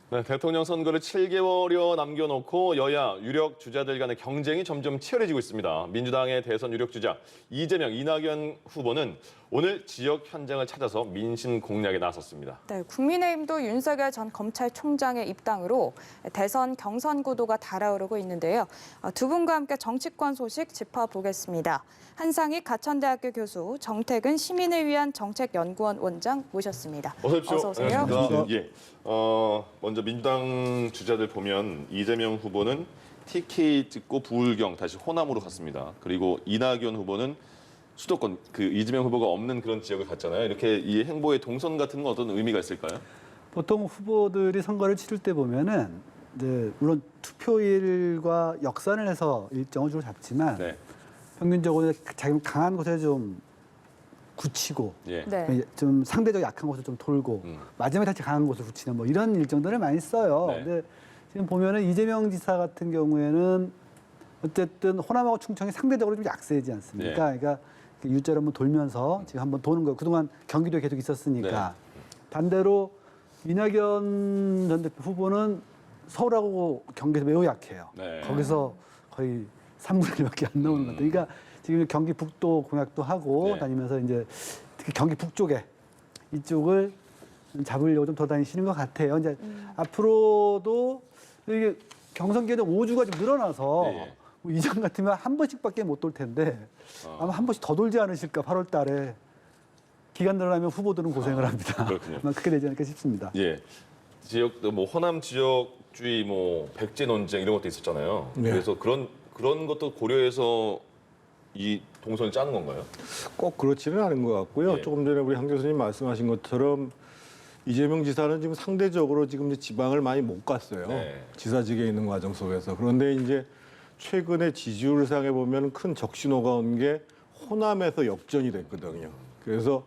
네, 대통령 선거를 7개월여 남겨놓고 여야 유력 주자들 간의 경쟁이 점점 치열해지고 있습니다. 민주당의 대선 유력 주자 이재명, 이낙연 후보는 오늘 지역 현장을 찾아서 민심 공략에 나섰습니다. 네, 국민의힘도 윤석열 전 검찰총장의 입당으로 대선 경선 구도가 달아오르고 있는데요. 두 분과 함께 정치권 소식 짚어보겠습니다. 한상익 가천대학교 교수, 정택은 시민을 위한 정책연구원 원장 모셨습니다. 어서 오십시오. 어서 오세요. 안녕하십니까. 예. 먼저 민주당 주자들 보면 이재명 후보는 TK 찍고 부울경 다시 호남으로 갔습니다. 그리고 이낙연 후보는 수도권, 이재명 후보가 없는 그런 지역을 갔잖아요. 이렇게 이 행보의 동선 같은 건 어떤 의미가 있을까요? 보통 후보들이 선거를 치를 때 보면은 이제 물론 투표일과 역산을 해서 일정을 주로 잡지만 네. 평균적으로 자기 강한 곳에 좀 굳히고 예. 네. 좀 상대적으로 약한 곳을 좀 돌고 마지막에 다시 강한 곳을 굳히는 뭐 이런 일정들을 많이 써요. 네. 근데 지금 보면은 이재명 지사 같은 경우에는 어쨌든 호남하고 충청이 상대적으로 좀 약세지 않습니까? 네. 그러니까 U자로 한번 돌면서 지금 한번 도는 거예요. 그동안 경기도에 계속 있었으니까. 반대로 이낙연 전 대표 후보는 서울하고 경기에서 매우 약해요. 네. 거기서 거의 3분의 1밖에 안 나오는 것 같아요. 그러니까 지금 경기 북도 공약도 하고 네. 다니면서 이제 특히 경기 북쪽에 이쪽을 잡으려고 좀 돌아다니시는 것 같아요. 이제 앞으로도 이게 경선 기간이 5주가 좀 늘어나서 네. 뭐 이전 같으면 한 번씩밖에 못 돌 텐데 아마 한 번씩 더 돌지 않으실까 8월 달에 기간 늘어나면 후보들은 고생을 합니다. 그렇군요. 아마 그렇게 되지 않을까 싶습니다. 예. 지역도 뭐 호남 지역주의 뭐 백제 논쟁 이런 것도 있었잖아요. 네. 그래서 그런 것도 고려해서 이 동선을 짜는 건가요? 꼭 그렇지는 않은 것 같고요. 예. 조금 전에 우리 한 교수님 말씀하신 것처럼 이재명 지사는 지금 상대적으로 지금 이제 지방을 많이 못 갔어요. 네. 지사직에 있는 과정 속에서. 그런데 이제 최근에 지지율상에 보면 큰 적신호가 온 게 호남에서 역전이 됐거든요. 그래서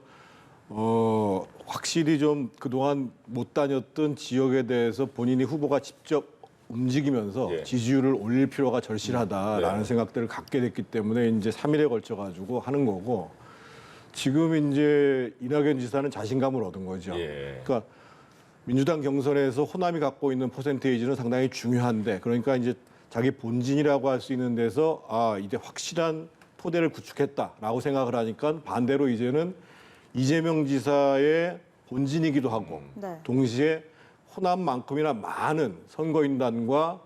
확실히 좀 그동안 못 다녔던 지역에 대해서 본인이 후보가 직접 움직이면서 예. 지지율을 올릴 필요가 절실하다라는 네. 생각들을 갖게 됐기 때문에 이제 3일에 걸쳐 가지고 하는 거고 지금 이제 이낙연 지사는 자신감을 얻은 거죠. 예. 그러니까 민주당 경선에서 호남이 갖고 있는 퍼센테이지는 상당히 중요한데 그러니까 이제 자기 본진이라고 할 수 있는 데서 이제 확실한 토대를 구축했다라고 생각을 하니까 반대로 이제는 이재명 지사의 본진이기도 하고 네. 동시에 호남만큼이나 많은 선거인단과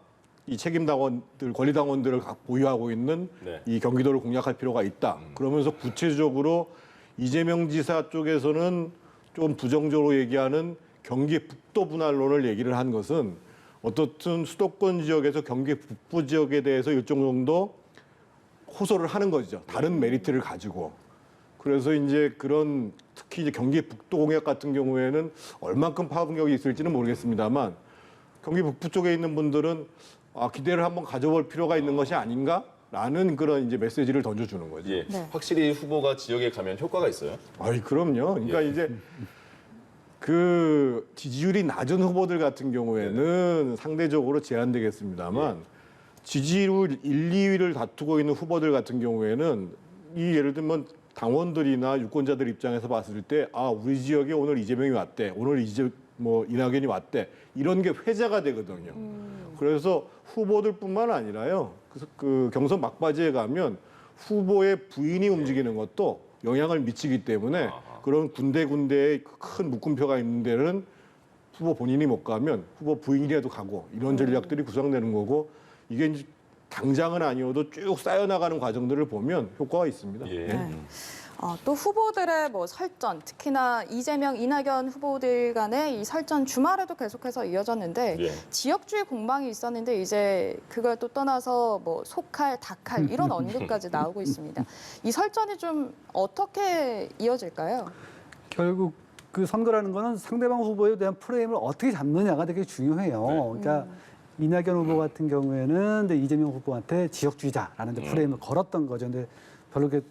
이 책임당원들, 권리당원들을 보유하고 있는 네. 이 경기도를 공략할 필요가 있다. 그러면서 구체적으로 이재명 지사 쪽에서는 좀 부정적으로 얘기하는 경기 북도 분할론을 얘기를 한 것은 어떻든 수도권 지역에서 경기 북부 지역에 대해서 일정 정도 호소를 하는 거죠. 다른 메리트를 가지고. 그래서 이제 그런 특히 이제 경기 북도 공약 같은 경우에는 얼만큼 파급력이 있을지는 모르겠습니다만 경기 북부 쪽에 있는 분들은 기대를 한번 가져볼 필요가 있는 것이 아닌가라는 그런 이제 메시지를 던져주는 거죠. 예. 네. 확실히 후보가 지역에 가면 효과가 있어요? 그럼요. 그러니까 이제 그 지지율이 낮은 후보들 같은 경우에는 상대적으로 제한되겠습니다만 지지율 1, 2위를 다투고 있는 후보들 같은 경우에는 예를 들면 당원들이나 유권자들 입장에서 봤을 때 우리 지역에 오늘 이재명이 왔대, 오늘 이낙연이 왔대 이런 게 회자가 되거든요. 그래서 후보들뿐만 아니라요. 그 경선 막바지에 가면 후보의 부인이 움직이는 것도 영향을 미치기 때문에 그런 군데군데에 큰 묶음표가 있는 데는 후보 본인이 못 가면 후보 부인이라도 가고 이런 전략들이 구성되는 거고 이게 이제 당장은 아니어도 쭉 쌓여나가는 과정들을 보면 효과가 있습니다. 예. 네. 또 후보들의 뭐 설전, 특히나 이재명, 이낙연 후보들 간의 이 설전 주말에도 계속해서 이어졌는데 예. 지역주의 공방이 있었는데 이제 그걸 또 떠나서 뭐 소칼, 닭칼 이런 언급까지 나오고 있습니다. 이 설전이 좀 어떻게 이어질까요? 결국 그 선거라는 거는 상대방 후보에 대한 프레임을 어떻게 잡느냐가 되게 중요해요. 그러니까 이낙연 후보 같은 경우에는 이제 이재명 후보한테 지역주의자라는 프레임을 걸었던 거죠. 근데 별로 그렇게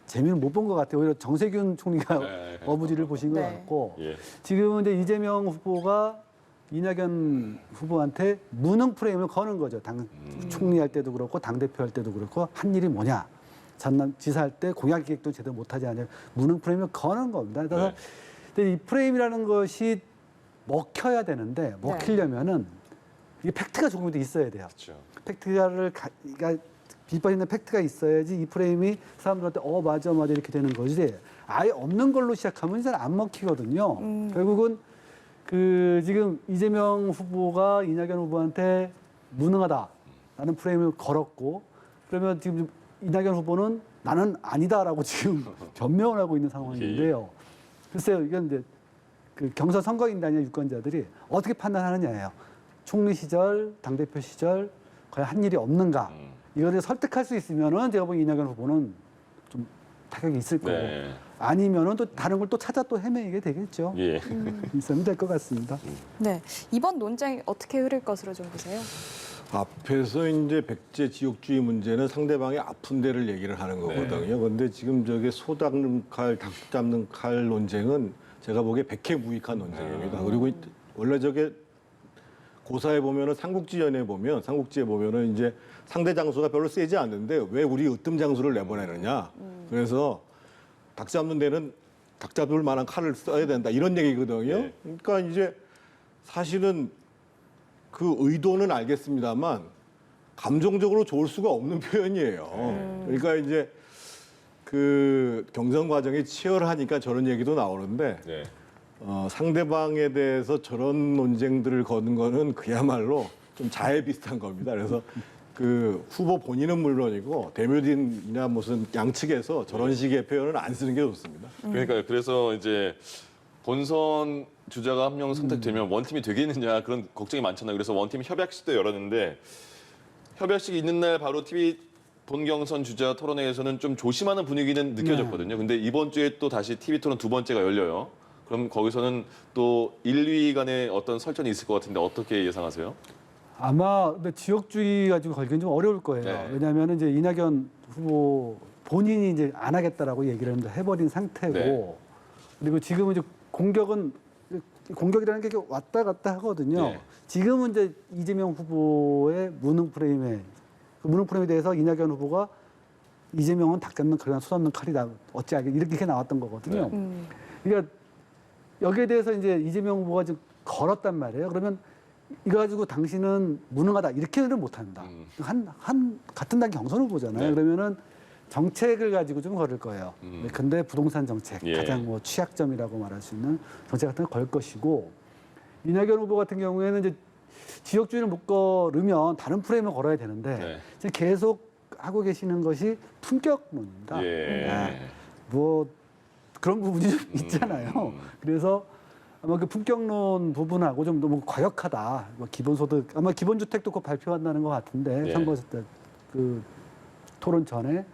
재미를 못 본 것 같아요. 오히려 정세균 총리가 네. 어부지를 보신 것 네. 같고 예. 지금은 이제 이재명 후보가 이낙연 후보한테 무능 프레임을 거는 거죠. 총리할 때도 그렇고 당대표 할 때도 그렇고 한 일이 뭐냐. 전남 지사할 때 공약 기획도 제대로 못하지 않냐. 무능 프레임을 거는 겁니다. 그래서 네. 근데 이 프레임이라는 것이 먹혀야 되는데 먹히려면은 이게 팩트가 조금 더 있어야 돼요. 그렇죠. 그러니까 비법 있는 팩트가 있어야지 이 프레임이 사람들한테 맞아 이렇게 되는 거지. 아예 없는 걸로 시작하면 잘 안 먹히거든요. 결국은 지금 이재명 후보가 이낙연 후보한테 무능하다라는 프레임을 걸었고, 그러면 지금 이낙연 후보는 나는 아니다라고 지금 변명을 하고 있는 상황인데요. 글쎄요, 이건 이제 경선 선거인단이나 유권자들이 어떻게 판단하느냐예요. 총리 시절, 당대표 시절 과연 한 일이 없는가. 이거를 설득할 수 있으면은 제가 보기엔 이낙연 후보는 좀 타격이 있을 거고, 네. 아니면은 또 다른 걸 또 찾아 또 헤매게 되겠죠. 예. 있으면 될 것 같습니다. 네, 이번 논쟁이 어떻게 흐를 것으로 좀 보세요? 앞에서 이제 백제 지역주의 문제는 상대방의 아픈 데를 얘기를 하는 거거든요. 그런데 지금 저게 소 닦는 칼, 닭 잡는 칼 논쟁은 제가 보기에 백해무익한 논쟁입니다. 그리고 원래 저게 고사에 보면은 삼국지에 보면은 이제 상대 장수가 별로 세지 않는데 왜 우리 으뜸 장수를 내보내느냐. 그래서 닭 잡는 데는 닭 잡을 만한 칼을 써야 된다 이런 얘기거든요. 네. 그러니까 이제 사실은 그 의도는 알겠습니다만 감정적으로 좋을 수가 없는 표현이에요. 그러니까 이제 그 경선 과정이 치열하니까 저런 얘기도 나오는데 네. 상대방에 대해서 저런 논쟁들을 거는 거는 그야말로 좀 자해 비슷한 겁니다. 그래서 그 후보 본인은 물론이고 대묘딘이나 무슨 양측에서 저런 식의 표현을 안 쓰는 게 좋습니다. 그러니까요. 그래서 이제 본선 주자가 한 명 선택되면 원팀이 되겠느냐 그런 걱정이 많잖아요. 그래서 원팀 협약식도 열었는데 협약식이 있는 날 바로 TV 본경선 주자 토론회에서는 좀 조심하는 분위기는 느껴졌거든요. 근데 이번 주에 또 다시 TV 토론 두 번째가 열려요. 그럼 거기서는 또 1, 2위 간의 어떤 설전이 있을 것 같은데 어떻게 예상하세요? 아마 근데 지역주의 가지고 걸기는 좀 어려울 거예요. 네. 왜냐하면 이제 이낙연 후보 본인이 이제 안 하겠다라고 얘기를 해버린 상태고, 네. 그리고 지금은 이제 공격이라는 게 이렇게 왔다 갔다 하거든요. 네. 지금은 이제 이재명 후보의 무능 프레임에 그 무능 프레임에 대해서 이낙연 후보가 이재명은 닭 잡는 칼이나 소 잡는 칼이다 어찌하게 이렇게 나왔던 거거든요. 그러니까 여기에 대해서 이제 이재명 후보가 지금 걸었단 말이에요. 그러면 이거 가지고 당신은 무능하다 이렇게는 못한다. 같은 당 경선 후보잖아요. 네. 그러면은 정책을 가지고 좀 걸을 거예요. 근데 부동산 정책 예. 가장 뭐 취약점이라고 말할 수 있는 정책 같은 걸 걸 것이고, 이낙연 후보 같은 경우에는 이제 지역주의를 못 걸으면 다른 프레임을 걸어야 되는데 네. 지금 계속 하고 계시는 것이 품격론입니다. 예. 뭐 그런 부분이 좀 있잖아요. 그래서 아마 그 품격론 부분하고 좀 너무 과격하다. 뭐 기본소득 아마 기본주택도 곧 발표한다는 것 같은데 네. 선거 때 그 토론 전에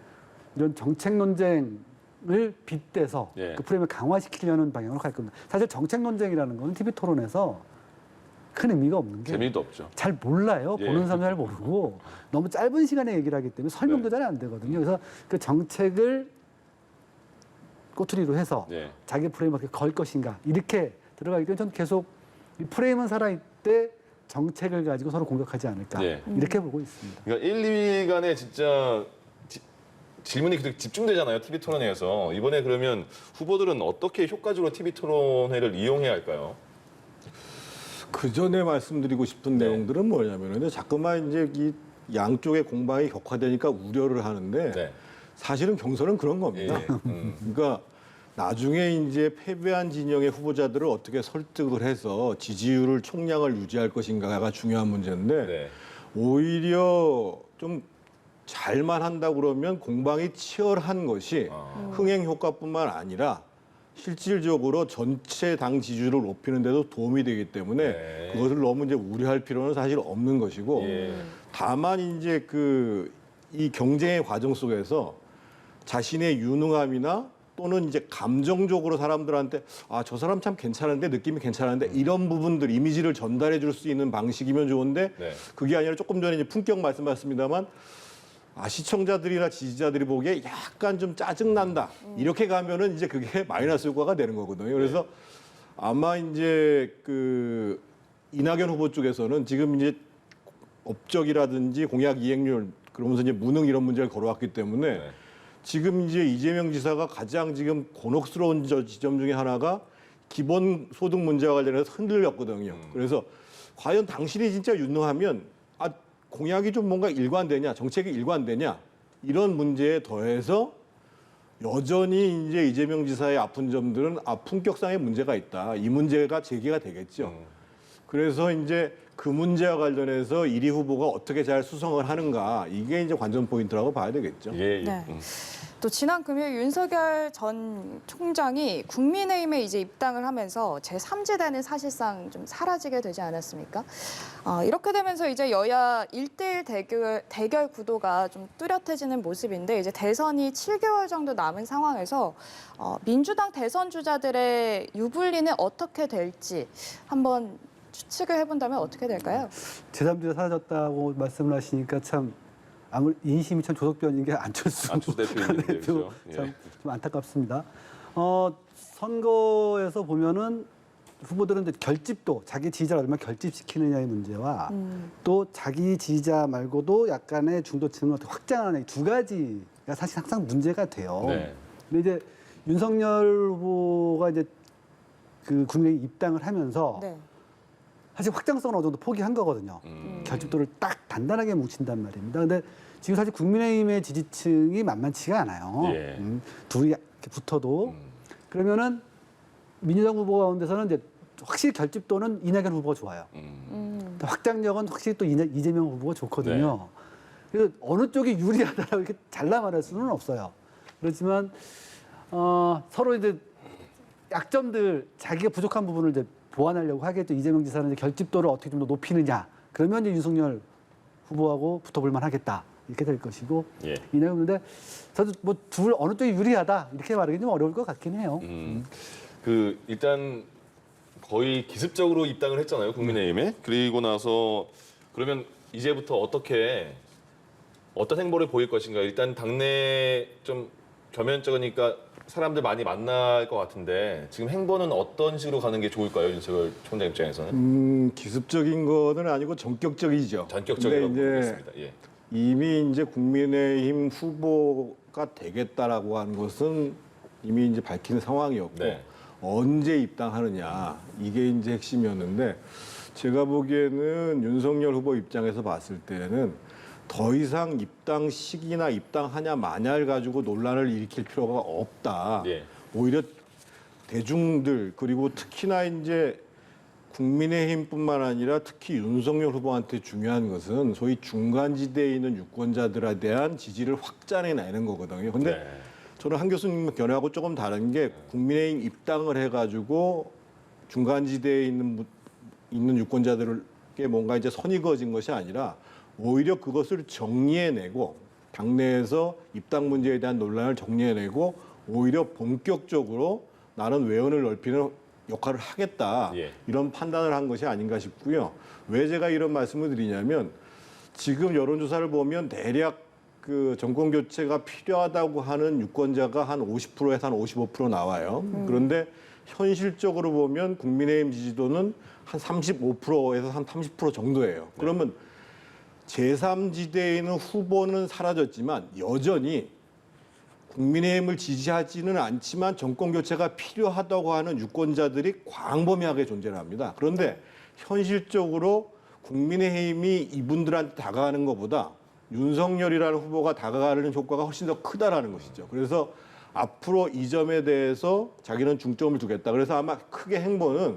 이런 정책 논쟁을 빗대서 네. 그 프레임을 강화시키려는 방향으로 갈 겁니다. 사실 정책 논쟁이라는 건 TV 토론에서 큰 의미가 없는 게 재미도 없죠. 잘 몰라요. 예. 보는 사람 잘 모르고 너무 짧은 시간에 얘기를 하기 때문에 설명도 잘 안 되거든요. 그래서 그 정책을 꼬투리로 해서 네. 자기 프레임을 어떻게 걸 것인가 이렇게 들어가기 때문에 저는 계속 이 프레임은 살아있되 정책을 가지고 서로 공격하지 않을까 네. 이렇게 보고 있습니다. 그러니까 1, 2위 간에 진짜 질문이 계속 집중되잖아요. TV 토론회에서. 이번에 그러면 후보들은 어떻게 효과적으로 TV 토론회를 이용해야 할까요? 그 전에 말씀드리고 싶은 네. 내용들은 뭐냐면은 자꾸만 이제 이 양쪽의 공방이 격화되니까 우려를 하는데 네. 사실은 경선은 그런 겁니다. 예. 그러니까 나중에 이제 패배한 진영의 후보자들을 어떻게 설득을 해서 지지율을 총량을 유지할 것인가가 중요한 문제인데 네. 오히려 좀 잘만 한다 그러면 공방이 치열한 것이 흥행 효과뿐만 아니라 실질적으로 전체 당 지지율을 높이는 데도 도움이 되기 때문에 네. 그것을 너무 이제 우려할 필요는 사실 없는 것이고 예. 다만 이제 이 경쟁의 과정 속에서 자신의 유능함이나 또는 이제 감정적으로 사람들한테 저 사람 참 괜찮은데 느낌이 괜찮은데 이런 부분들 이미지를 전달해 줄 수 있는 방식이면 좋은데 네. 그게 아니라 조금 전에 이제 품격 말씀하셨습니다만 시청자들이나 지지자들이 보기에 약간 좀 짜증난다. 이렇게 가면은 이제 그게 마이너스 효과가 되는 거거든요. 그래서 아마 이제 이낙연 후보 쪽에서는 지금 이제 업적이라든지 공약 이행률 그러면서 이제 무능 이런 문제를 걸어왔기 때문에 네. 지금 이제 이재명 지사가 가장 지금 곤혹스러운 지점 중에 하나가 기본 소득 문제와 관련해서 흔들렸거든요. 그래서 과연 당신이 진짜 유능하면 공약이 좀 뭔가 일관되냐, 정책이 일관되냐 이런 문제에 더해서 여전히 이제 이재명 지사의 아픈 점들은 품격상의 문제가 있다. 이 문제가 제기가 되겠죠. 그래서 이제 그 문제와 관련해서 1위 후보가 어떻게 잘 수성을 하는가 이게 이제 관전 포인트라고 봐야 되겠죠. 예, 예. 네. 또 지난 금요일 윤석열 전 총장이 국민의힘에 이제 입당을 하면서 제3지대는 사실상 좀 사라지게 되지 않았습니까? 이렇게 되면서 이제 여야 1대1 대결 구도가 좀 뚜렷해지는 모습인데 이제 대선이 7개월 정도 남은 상황에서 민주당 대선 주자들의 유불리는 어떻게 될지 한번 추측을 해본다면 어떻게 될까요? 제3지가 사라졌다고 말씀을 하시니까 참 아무리 인심이 참 조석변인 게 안철수 대표인데 대표 예. 참 좀 안타깝습니다. 선거에서 보면은 후보들은 이제 결집도 자기 지지자를 얼마나 결집시키느냐의 문제와 또 자기 지지자 말고도 약간의 중도층을 어떻게 확장하는 두 가지가 사실 항상 문제가 돼요. 네. 근데 이제 윤석열 후보가 이제 그 국민의힘 입당을 하면서 네. 사실 확장성은 어느 정도 포기한 거거든요. 결집도를 딱 단단하게 뭉친단 말입니다. 근데 지금 사실 국민의힘의 지지층이 만만치가 않아요. 예. 둘이 이렇게 붙어도 그러면은 민주당 후보 가운데서는 이제 확실히 결집도는 이낙연 후보가 좋아요. 확장력은 확실히 또 이재명 후보가 좋거든요. 그래서 어느 쪽이 유리하다라고 이렇게 잘라 말할 수는 없어요. 그렇지만 서로 이제 약점들 자기가 부족한 부분을 이제 보완하려고 하겠죠. 이재명 지사는 이제 결집도를 어떻게 좀 더 높이느냐. 그러면 이제 윤석열 후보하고 붙어볼만 하겠다. 이렇게 될 것이고. 예. 이낙연 근데 저도 뭐 둘 어느 쪽이 유리하다. 이렇게 말하기 좀 어려울 것 같긴 해요. 그 일단 거의 기습적으로 입당을 했잖아요 국민의힘에. 그리고 나서 그러면 이제부터 어떤 행보를 보일 것인가. 일단 당내 좀 겸연쩍으니까 사람들 많이 만날 것 같은데 지금 행보는 어떤 식으로 가는 게 좋을까요 윤석열 총장 입장에서는? 기습적인 거는 아니고 전격적이죠. 전격적이라고 근데 이제 보겠습니다. 예. 이미 이제 국민의힘 후보가 되겠다라고 하는 것은 이미 이제 밝힌 상황이었고 네. 언제 입당하느냐 이게 이제 핵심이었는데 제가 보기에는 윤석열 후보 입장에서 봤을 때는 더 이상 입당 시기나 입당하냐 마냐를 가지고 논란을 일으킬 필요가 없다. 예. 오히려 대중들 그리고 특히나 이제 국민의힘뿐만 아니라 특히 윤석열 후보한테 중요한 것은 소위 중간지대에 있는 유권자들에 대한 지지를 확장해내는 거거든요. 근데 네. 저는 한 교수님 견해하고 조금 다른 게 국민의힘 입당을 해가지고 중간지대에 있는 유권자들에게 뭔가 이제 선이 그어진 것이 아니라 오히려 그것을 정리해내고 당내에서 입당 문제에 대한 논란을 정리해내고 오히려 본격적으로 나는 외연을 넓히는 역할을 하겠다. 예. 이런 판단을 한 것이 아닌가 싶고요. 왜 제가 이런 말씀을 드리냐면 지금 여론조사를 보면 대략 그 정권 교체가 필요하다고 하는 유권자가 한 50%에서 한 55% 나와요. 그런데 현실적으로 보면 국민의힘 지지도는 한 35%에서 한 30% 정도예요. 그러면 제3지대에 있는 후보는 사라졌지만 여전히 국민의힘을 지지하지는 않지만 정권 교체가 필요하다고 하는 유권자들이 광범위하게 존재를 합니다. 그런데 현실적으로 국민의힘이 이분들한테 다가가는 것보다 윤석열이라는 후보가 다가가는 효과가 훨씬 더 크다라는 것이죠. 그래서 앞으로 이 점에 대해서 자기는 중점을 두겠다. 그래서 아마 크게 행보는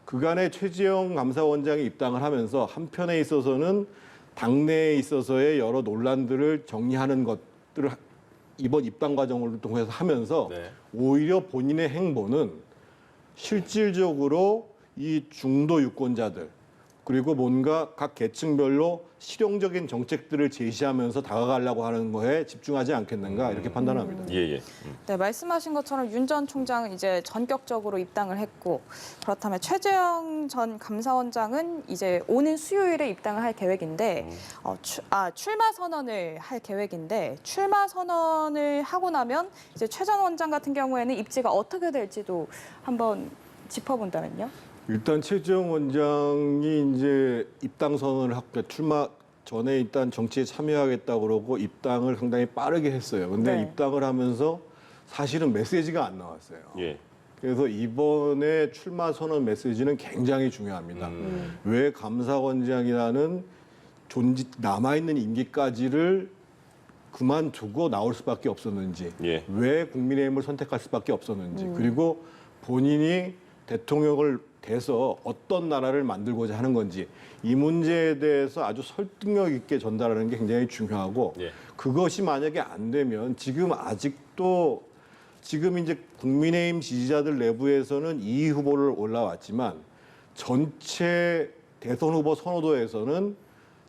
그간의 최재형 감사원장이 입당을 하면서 한편에 있어서는 당내에 있어서의 여러 논란들을 정리하는 것들을 이번 입당 과정을 통해서 하면서 네. 오히려 본인의 행보는 실질적으로 이 중도 유권자들 그리고 뭔가 각 계층별로 실용적인 정책들을 제시하면서 다가가려고 하는 거에 집중하지 않겠는가 이렇게 판단합니다. 예. 네, 말씀하신 것처럼 윤 전 총장은 이제 전격적으로 입당을 했고 그렇다면 최재형 전 감사원장은 이제 오는 수요일에 입당을 할 계획인데 출마 선언을 할 계획인데 출마 선언을 하고 나면 이제 최 전 원장 같은 경우에는 입지가 어떻게 될지도 한번 짚어본다면요. 일단 최재형 원장이 이제 입당 선언을 하고 출마 전에 일단 정치에 참여하겠다고 그러고 입당을 상당히 빠르게 했어요. 근데 네. 입당을 하면서 사실은 메시지가 안 나왔어요. 예. 그래서 이번에 출마 선언 메시지는 굉장히 중요합니다. 왜 감사원장이라는 남아있는 임기까지를 그만두고 나올 수밖에 없었는지, 예. 왜 국민의힘을 선택할 수밖에 없었는지, 그리고 본인이 대통령을 돼서 어떤 나라를 만들고자 하는 건지 이 문제에 대해서 아주 설득력 있게 전달하는 게 굉장히 중요하고 예. 그것이 만약에 안 되면 지금 이제 국민의힘 지지자들 내부에서는 이 후보를 올라왔지만 전체 대선 후보 선호도에서는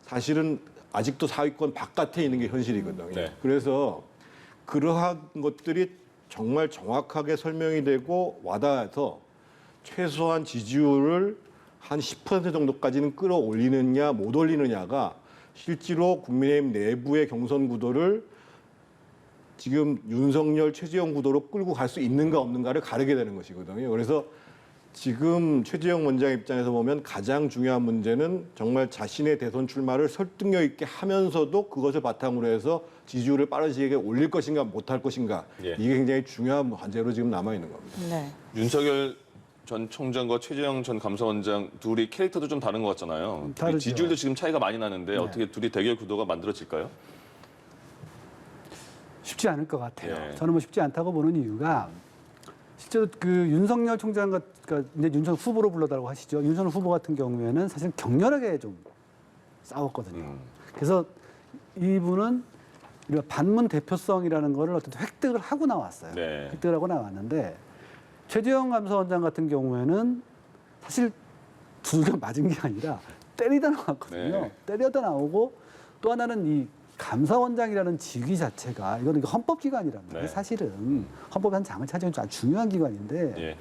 사실은 아직도 상위권 바깥에 있는 게 현실이거든요. 네. 그래서 그러한 것들이 정말 정확하게 설명이 되고 와닿아서 최소한 지지율을 한 10% 정도까지는 끌어올리느냐 못 올리느냐가 실제로 국민의힘 내부의 경선 구도를 지금 윤석열, 최재형 구도로 끌고 갈 수 있는가 없는가를 가르게 되는 것이거든요. 그래서 지금 최재형 원장 입장에서 보면 가장 중요한 문제는 정말 자신의 대선 출마를 설득력 있게 하면서도 그것을 바탕으로 해서 지지율을 빠른 시기에 올릴 것인가 못할 것인가 예. 이게 굉장히 중요한 과제로 지금 남아 있는 겁니다. 네. 윤석열 전 총장과 최재형 전 감사원장 둘이 캐릭터도 좀 다른 것 같잖아요. 다르죠. 지지율도 지금 차이가 많이 나는데 네. 어떻게 둘이 대결 구도가 만들어질까요? 쉽지 않을 것 같아요. 예. 저는 뭐 쉽지 않다고 보는 이유가 실제로 그 윤석열 총장 그러니까 이제 윤석열 후보로 불러달라고 하시죠. 윤석열 후보 같은 경우에는 사실 격렬하게 좀 싸웠거든요. 그래서 이분은 우리가 반문 대표성이라는 거를 어떤 획득을 하고 나왔어요. 네. 획득을 하고 나왔는데 최재형 감사원장 같은 경우에는 사실 두들겨 맞은 게 아니라 때리다 나왔거든요. 네. 때려다 나오고 또 하나는 이 감사원장이라는 직위 자체가 이거는 헌법기관이랍니다. 네. 사실은 헌법의 한 장을 차지하는 아주 중요한 기관인데 예.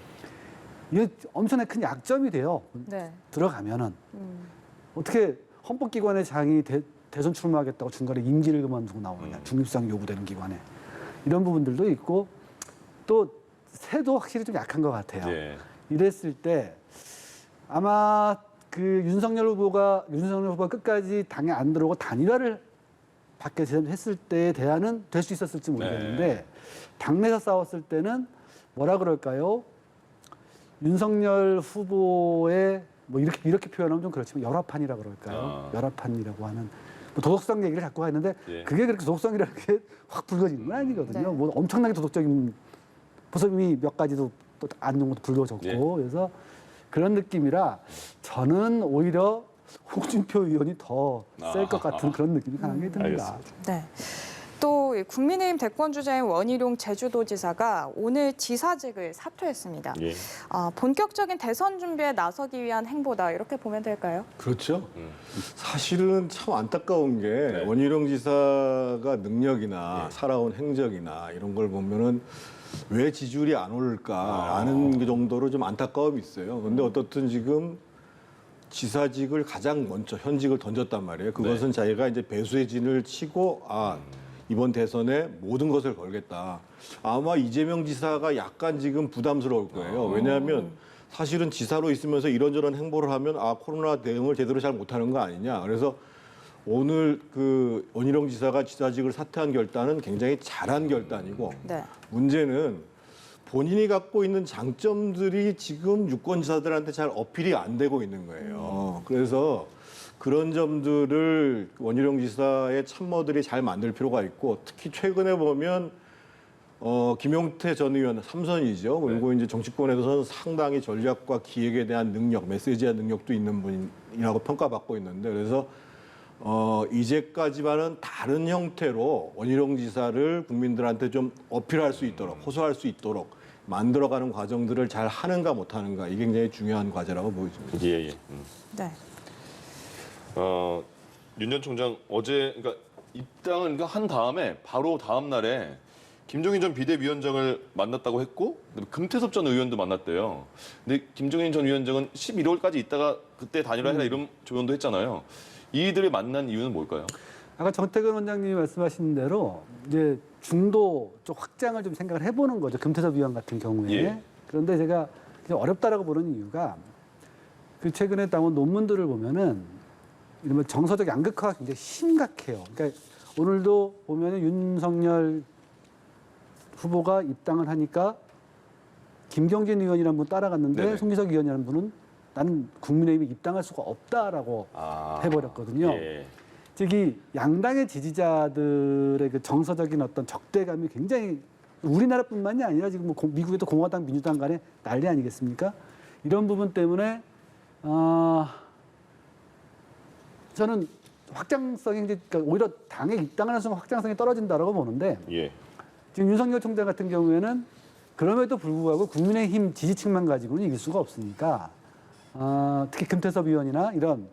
이게 엄청나게 큰 약점이 돼요. 네. 들어가면은 어떻게 헌법기관의 장이 대선 출마하겠다고 중간에 임기를 그만두고 나오느냐. 중립성 요구되는 기관에. 이런 부분들도 있고 또 새도 확실히 좀 약한 것 같아요. 예. 이랬을 때 아마 그 윤석열 후보가 끝까지 당에 안 들어오고 단일화를 받게 했을 때에 대안은 될 수 있었을지 모르겠는데 네. 당내에서 싸웠을 때는 뭐라 그럴까요? 윤석열 후보의 뭐 이렇게 표현하면 좀 그렇지만 열화판이라 그럴까요? 아. 열화판이라고 하는 뭐 도덕성 얘기를 자꾸 하는데 예. 그게 그렇게 도덕성이라는 게 확 붉어지는 건 아니거든요. 네. 뭐 엄청나게 도덕적인 모습이 몇 가지도 또 안 좋은 것도 붉어졌고 예. 그래서 그런 느낌이라 저는 오히려 홍준표 의원이 더 셀 것 같은 그런 느낌이 강하게 듭니다. 알겠습니다. 네. 또 국민의힘 대권 주자인 원희룡 제주도지사가 오늘 지사직을 사퇴했습니다. 예. 본격적인 대선 준비에 나서기 위한 행보다 이렇게 보면 될까요? 그렇죠. 사실은 참 안타까운 게 네. 원희룡 지사가 능력이나 살아온 행적이나 이런 걸 보면은 왜 지지율이 안 오를까라는 그 정도로 좀 안타까움이 있어요. 근데 어떻든 지금 지사직을 가장 먼저 현직을 던졌단 말이에요. 그것은 자기가 이제 배수의 진을 치고 이번 대선에 모든 것을 걸겠다. 아마 이재명 지사가 약간 지금 부담스러울 거예요. 왜냐하면 사실은 지사로 있으면서 이런저런 행보를 하면 코로나 대응을 제대로 잘 못하는 거 아니냐. 그래서 오늘 그 원희룡 지사가 지사직을 사퇴한 결단은 굉장히 잘한 결단이고 네. 문제는 본인이 갖고 있는 장점들이 지금 유권지사들한테 잘 어필이 안 되고 있는 거예요. 그래서 그런 점들을 원희룡 지사의 참모들이 잘 만들 필요가 있고 특히 최근에 보면 김용태 전 의원 3선이죠. 그리고 이제 정치권에서는 상당히 전략과 기획에 대한 능력, 메시지의 능력도 있는 분이라고 평가받고 있는데 그래서 이제까지와는 다른 형태로 원희룡 지사를 국민들한테 좀 어필할 수 있도록 호소할 수 있도록 만들어가는 과정들을 잘 하는가 못하는가 이게 굉장히 중요한 과제라고 보여집니다. 예. 네. 윤 전 총장 어제 그러니까 입당을 한 다음에 바로 다음 날에 김종인 전 비대위원장을 만났다고 했고 금태섭 전 의원도 만났대요. 근데 김종인 전 위원장은 11월까지 있다가 그때 단일화해라 이런 조언도 했잖아요. 이들이 만난 이유는 뭘까요? 아까 정태근 원장님이 말씀하신 대로 이제 중도 쪽 확장을 좀 생각을 해보는 거죠. 금태섭 위원 같은 경우에. 예. 그런데 제가 그냥 어렵다라고 보는 이유가 그 최근에 나온 논문들을 보면은 이러면 정서적 양극화가 굉장히 심각해요. 그러니까 오늘도 보면은 윤석열 후보가 입당을 하니까 김경진 의원이라는 분 따라갔는데 네네. 송기석 의원이라는 분은 나는 국민의힘에 입당할 수가 없다라고 해버렸거든요. 예. 즉 이 양당의 지지자들의 그 정서적인 어떤 적대감이 굉장히 우리나라뿐만이 아니라 지금 뭐 미국에도 공화당, 민주당 간에 난리 아니겠습니까? 이런 부분 때문에 저는 확장성이 이제 그러니까 오히려 당에 입당하는 순간 확장성이 떨어진다라고 보는데 예. 지금 윤석열 총장 같은 경우에는 그럼에도 불구하고 국민의힘 지지층만 가지고는 이길 수가 없으니까 특히 금태섭 의원이나 이런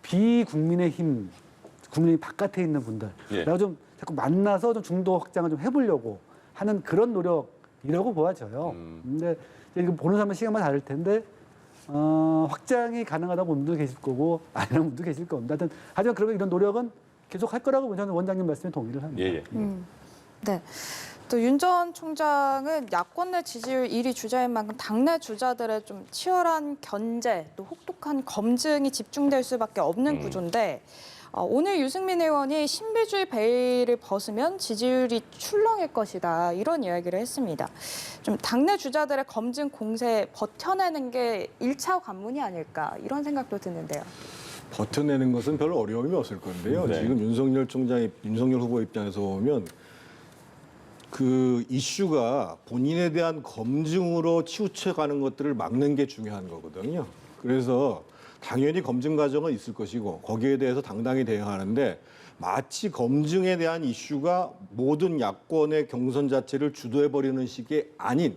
비국민의힘 국민의힘 바깥에 있는 분들 예. 내가 좀 자꾸 만나서 좀 중도 확장을 좀 해보려고 하는 그런 노력이라고 보아져요. 근데 이거 보는 사람은 시간만 다를 텐데 확장이 가능하다고 보는 분도 계실 거고 아니라는 분도 계실 겁니다. 하지만 그러면 이런 노력은 계속 할 거라고 저는 원장님 말씀에 동의를 합니다. 예. 네. 또 윤 전 총장은 야권 내 지지율 1위 주자인 만큼 당내 주자들의 좀 치열한 견제, 또 혹독한 검증이 집중될 수밖에 없는 구조인데 오늘 유승민 의원이 신비주의 베일을 벗으면 지지율이 출렁일 것이다 이런 이야기를 했습니다. 좀 당내 주자들의 검증 공세 버텨내는 게 1차 관문이 아닐까 이런 생각도 드는데요. 버텨내는 것은 별로 어려움이 없을 건데요. 네. 지금 윤석열 후보 입장에서 보면 그 이슈가 본인에 대한 검증으로 치우쳐가는 것들을 막는 게 중요한 거거든요. 그래서 당연히 검증 과정은 있을 것이고 거기에 대해서 당당히 대응하는데 마치 검증에 대한 이슈가 모든 야권의 경선 자체를 주도해버리는 식이 아닌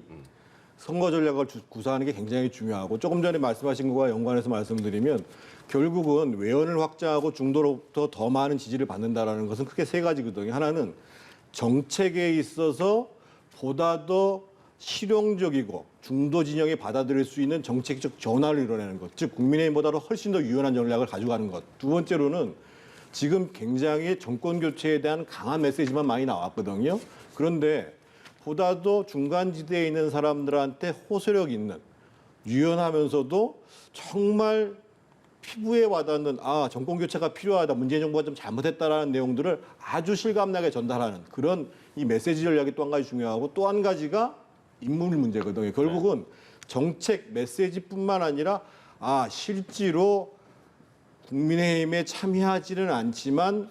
선거 전략을 구사하는 게 굉장히 중요하고 조금 전에 말씀하신 것과 연관해서 말씀드리면 결국은 외연을 확장하고 중도로부터 더 많은 지지를 받는다라는 것은 크게 세 가지거든요. 하나는 정책에 있어서 보다 더 실용적이고 중도 진영이 받아들일 수 있는 정책적 전환을 이뤄내는 것, 즉 국민의힘보다도 훨씬 더 유연한 전략을 가져가는 것. 두 번째로는 지금 굉장히 정권 교체에 대한 강한 메시지만 많이 나왔거든요. 그런데 보다 더 중간지대에 있는 사람들한테 호소력 있는 유연하면서도 정말 피부에 와닿는 정권 교체가 필요하다, 문재인 정부가 좀 잘못했다라는 내용들을 아주 실감나게 전달하는 그런 이 메시지 전략이 또 한 가지 중요하고 또 한 가지가 인물 문제거든요. 결국은 정책 메시지뿐만 아니라 실제로 국민의힘에 참여하지는 않지만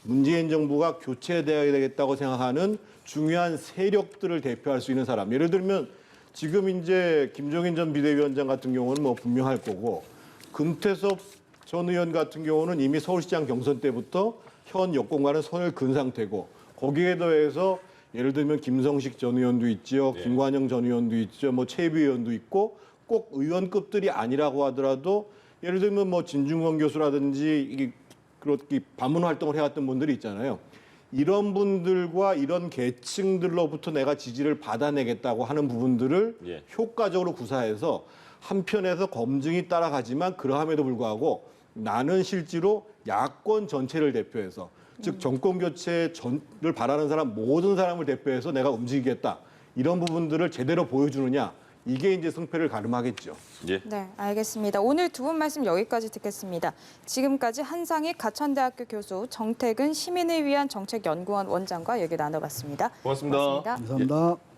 문재인 정부가 교체되어야 되겠다고 생각하는 중요한 세력들을 대표할 수 있는 사람. 예를 들면 지금 이제 김종인 전 비대위원장 같은 경우는 뭐 분명할 거고 금태섭 전 의원 같은 경우는 이미 서울시장 경선 때부터 현 여권과는 선을 그은 상태고 거기에 더해서 예를 들면 김성식 전 의원도 있죠, 네. 김관영 전 의원도 있죠, 뭐 최비 의원도 있고 꼭 의원급들이 아니라고 하더라도 예를 들면 뭐 진중권 교수라든지 이게 그렇게 반문 활동을 해왔던 분들이 있잖아요. 이런 분들과 이런 계층들로부터 내가 지지를 받아내겠다고 하는 부분들을 예. 효과적으로 구사해서 한편에서 검증이 따라가지만 그러함에도 불구하고 나는 실제로 야권 전체를 대표해서 즉 정권 교체를 바라는 사람 모든 사람을 대표해서 내가 움직이겠다. 이런 부분들을 제대로 보여주느냐. 이게 이제 승패를 가름하겠죠. 예. 네, 알겠습니다. 오늘 두 분 말씀 여기까지 듣겠습니다. 지금까지 한상익 가천대학교 교수, 정태근 시민을 위한 정책연구원 원장과 얘기 나눠봤습니다. 고맙습니다. 고맙습니다. 감사합니다.